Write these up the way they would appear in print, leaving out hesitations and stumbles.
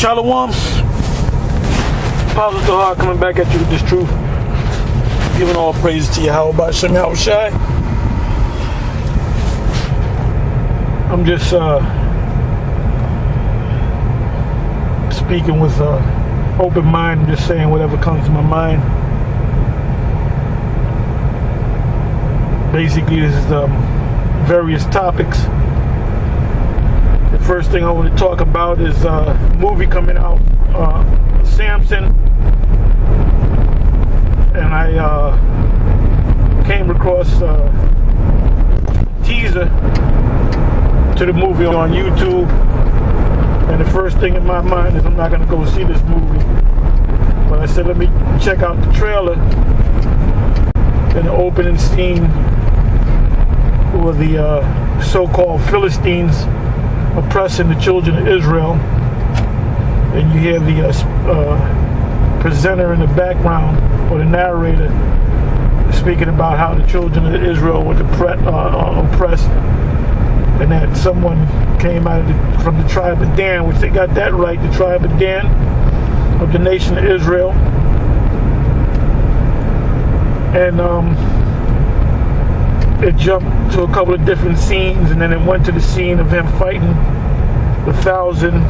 Shalom. Positive heart coming back at you with this truth. Giving all praise to Yahweh by Shem Yahushai. I'm just speaking with open mind, just saying whatever comes to my mind. Basically, this is various topics. The first thing I want to talk about is a movie coming out, Samson, and I came across a teaser to the movie on YouTube, and the first thing in my mind is I'm not going to go see this movie, but I said let me check out the trailer. And the opening scene where the so-called Philistines oppressing the children of Israel, and you hear the presenter in the background, or the narrator, speaking about how the children of Israel were oppressed, and that someone came out of from the tribe of Dan, which they got that right, the tribe of Dan of the nation of Israel. And it jumped to a couple of different scenes, and then it went to the scene of him fighting the 1,000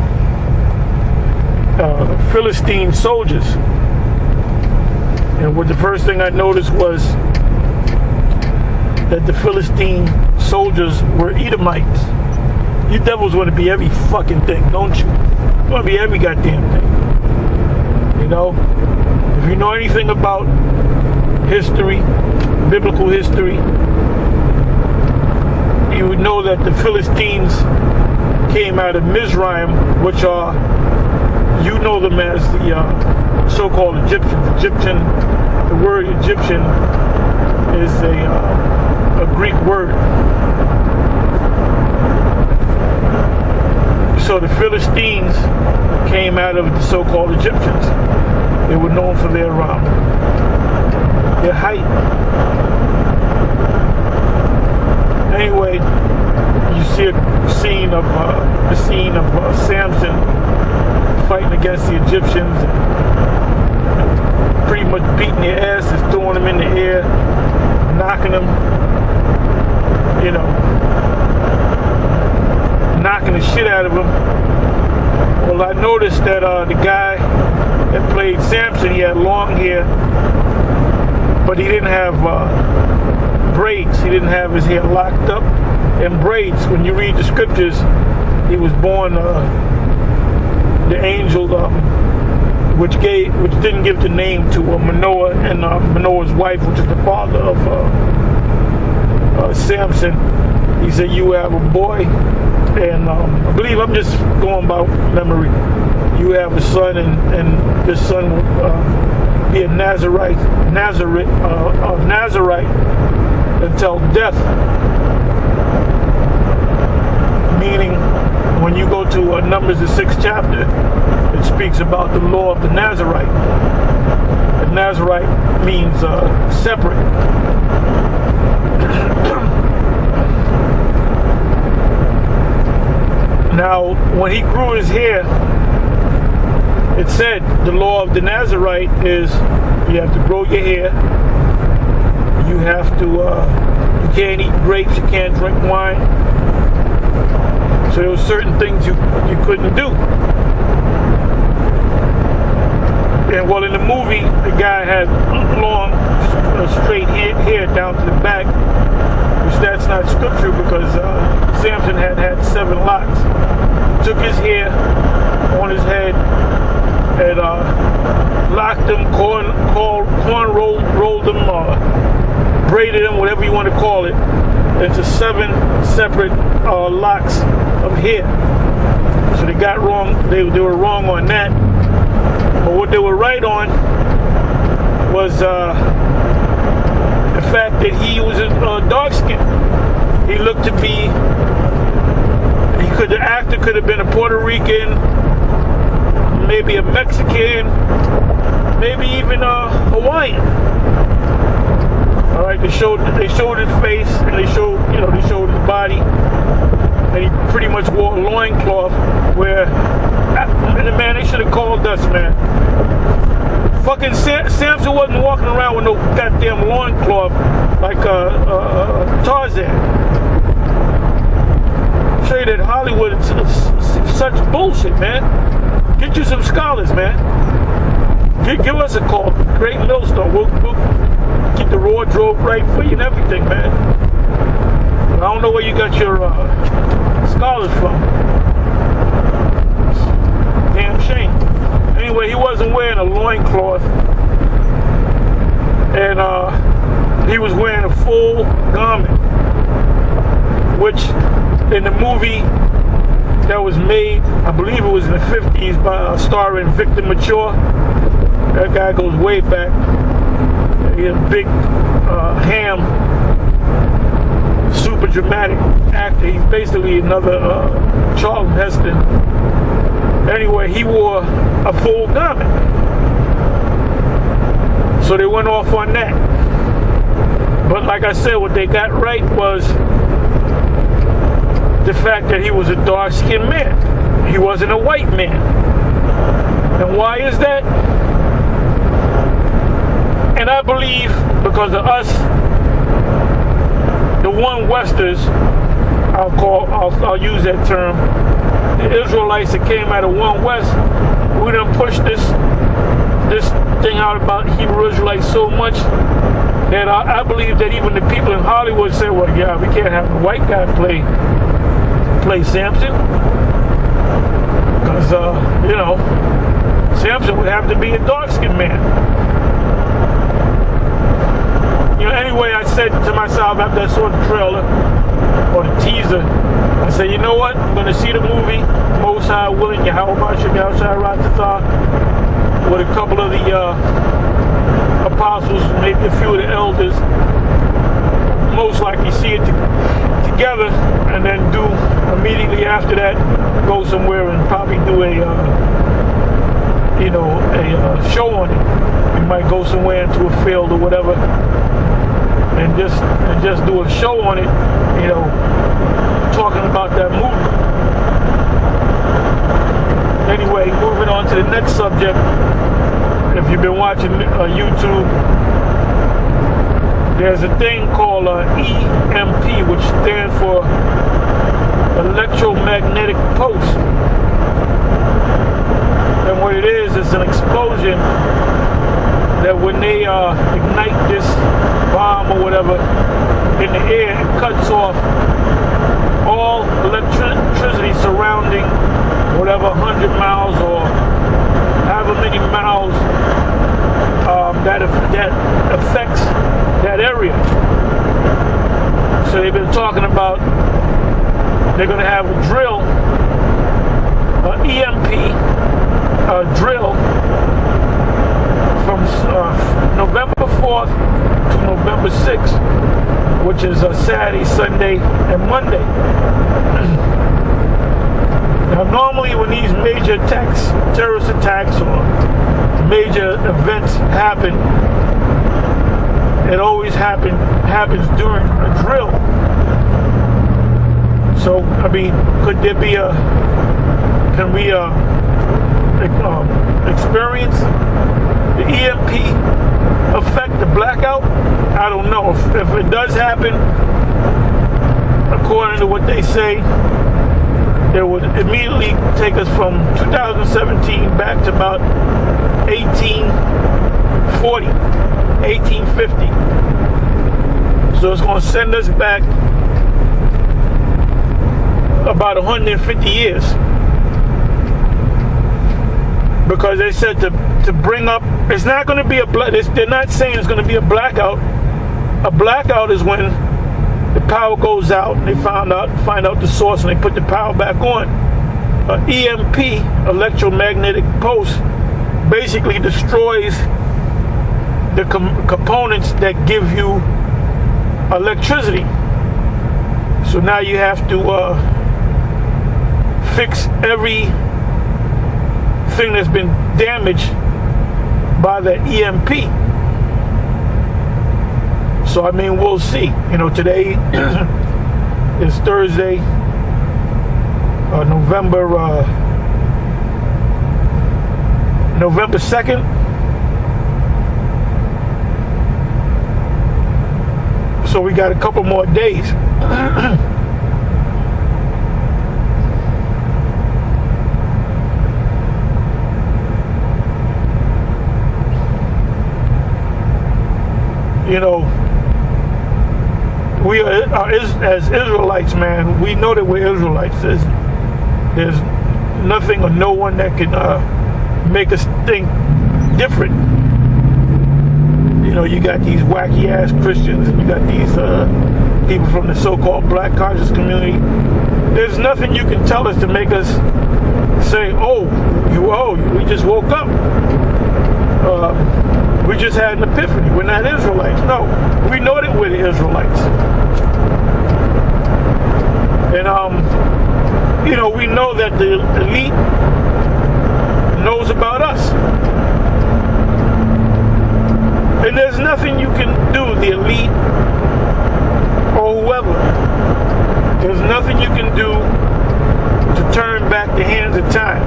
Philistine soldiers. And what the first thing I noticed was that the Philistine soldiers were Edomites. You devils want to be every fucking thing, don't you? You want to be every goddamn thing. You know? If you know anything about history, biblical history, you would know that the Philistines came out of Mizraim, which are, you know them as the so-called Egyptians. The word Egyptian is a Greek word. So the Philistines came out of the so-called Egyptians. They were known for their height. Anyway, you see a scene of Samson fighting against the Egyptians, pretty much beating their asses, throwing them in the air, knocking them, you know, knocking the shit out of them. Well, I noticed that the guy that played Samson, he had long hair, but he didn't have braids. He didn't have his hair locked up in braids. When you read the scriptures, he was born the angel, which didn't give the name to Manoah and Manoah's wife, which is the father of Samson. He said, "You have a boy," and I believe, I'm just going by memory, "You have a son, and this son will be a Nazarite until death." Meaning, when you go to Numbers, the 6th chapter, it speaks about the law of the Nazarite. The Nazarite means separate. Now, when he grew his hair, it said the law of the Nazarite is you have to grow your hair. You have to, you can't eat grapes, you can't drink wine. So there were certain things you couldn't do. And well, in the movie, the guy had long, straight hair down to the back, which that's not scripture, because Samson had 7 locks. He took his hair on his head and locked them, rolled them, braided them, whatever you want to call it, into 7 separate locks of hair. So they got wrong. They were wrong on that. But what they were right on was the fact that he was dark skinned. He looked to be. The actor could have been a Puerto Rican, maybe a Mexican, maybe even a Hawaiian. All right, they showed his face, and they showed his body, and he pretty much wore a loincloth where Man, they should have called us, man. Fucking Samson wasn't walking around with no goddamn loincloth like Tarzan. Show you that Hollywood is such bullshit, man. Get you some scholars, man. Give us a call. Great Millstone. We'll keep the wardrobe right for you and everything, man. I don't know where you got your scholars from. Damn shame. Anyway, he wasn't wearing a loincloth. And he was wearing a full garment. Which, in the movie that was made, I believe it was in the 50s, by starring Victor Mature. That guy goes way back. He's a big ham, super dramatic actor. He's basically another Charlton Heston. Anyway, he wore a full garment. So they went off on that. But like I said, what they got right was the fact that he was a dark-skinned man. He wasn't a white man. And why is that? And I believe because of us, the one Westers, I'll use that term, the Israelites that came out of one West, we done pushed this thing out about Hebrew Israelites so much that I believe that even the people in Hollywood say, well, yeah, we can't have a white guy play Samson, because you know, Samson would have to be a dark-skinned man. You know, anyway, I said to myself after I saw the trailer or the teaser, I said, you know what? I'm going to see the movie, Most High willing, Yahweh Shai Ratata, with a couple of the apostles, maybe a few of the elders. Most likely see it together, and then do immediately after that, go somewhere and probably do a show on it. We might go somewhere into a field or whatever, and just do a show on it, you know, talking about that movie. Anyway, moving on to the next subject. If you've been watching YouTube, there's a thing called EMP, which stands for electromagnetic pulse. And what it is, it's an explosion that when they ignite this bomb or whatever in the air, it cuts off all electricity surrounding whatever 100 miles or however many miles that affects that area. So they've been talking about they're going to have a drill, EMP drill from November 4th to November 6th, which is Saturday, Sunday, and Monday. Now, normally when these major attacks, terrorist attacks, or major events happen, it always happens during a drill. So, I mean, can we experience the EMP affect the blackout? I don't know. If it does happen, according to what they say, it would immediately take us from 2017 back to about 1840, 1850. So it's going to send us back about 150 years. Because they said to bring up, it's not going to be they're not saying it's going to be a blackout. A blackout is when the power goes out and they find out the source and they put the power back on. EMP, electromagnetic pulse, basically destroys the components that give you electricity. So now you have to fix everything that's been damaged by the EMP. So I mean, we'll see. You know, today is Thursday, November November 2nd. So we got a couple more days. You know, we are as Israelites, man, we know that we're Israelites. There's nothing or no one that can make us think different. You know, you got these wacky ass Christians, and you got these people from the so-called black conscious community. There's nothing you can tell us to make us say, oh, we just woke up. We just had an epiphany. We're not Israelites. No, we know that we're the Israelites. And, you know, we know that the elite knows about us. And there's nothing you can do, the elite or whoever. There's nothing you can do to turn back the hands of time.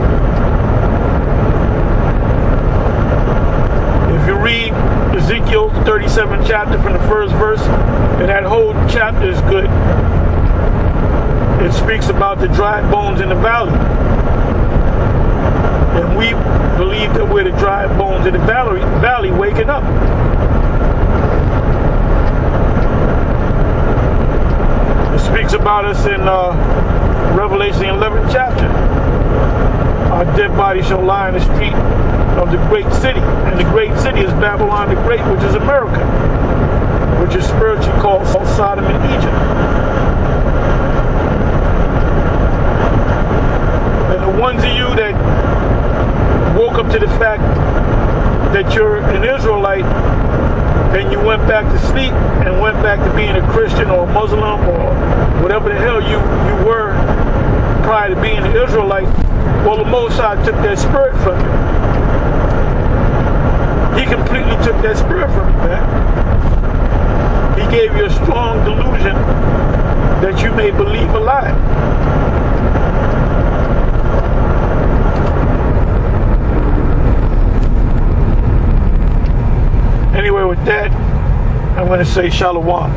If you read Ezekiel 37th chapter from the first verse, and that whole chapter is good. It speaks about the dry bones in the valley. And we believe that we're the dry bones in the valley waking up. It speaks about us in Revelation 11th chapter. Our dead bodies shall lie in the street of the great city. And the great city is Babylon the Great, which is America, which is spiritually called Sodom and Egypt. And the ones of you that woke up to the fact that you're an Israelite and you went back to sleep and went back to being a Christian or a Muslim or whatever the hell you were prior to being an Israelite, well, the Most High took that spirit from you. He completely took that spirit from you, man. He gave you a strong delusion that you may believe a lie. Anyway, with that, I'm going to say shalom.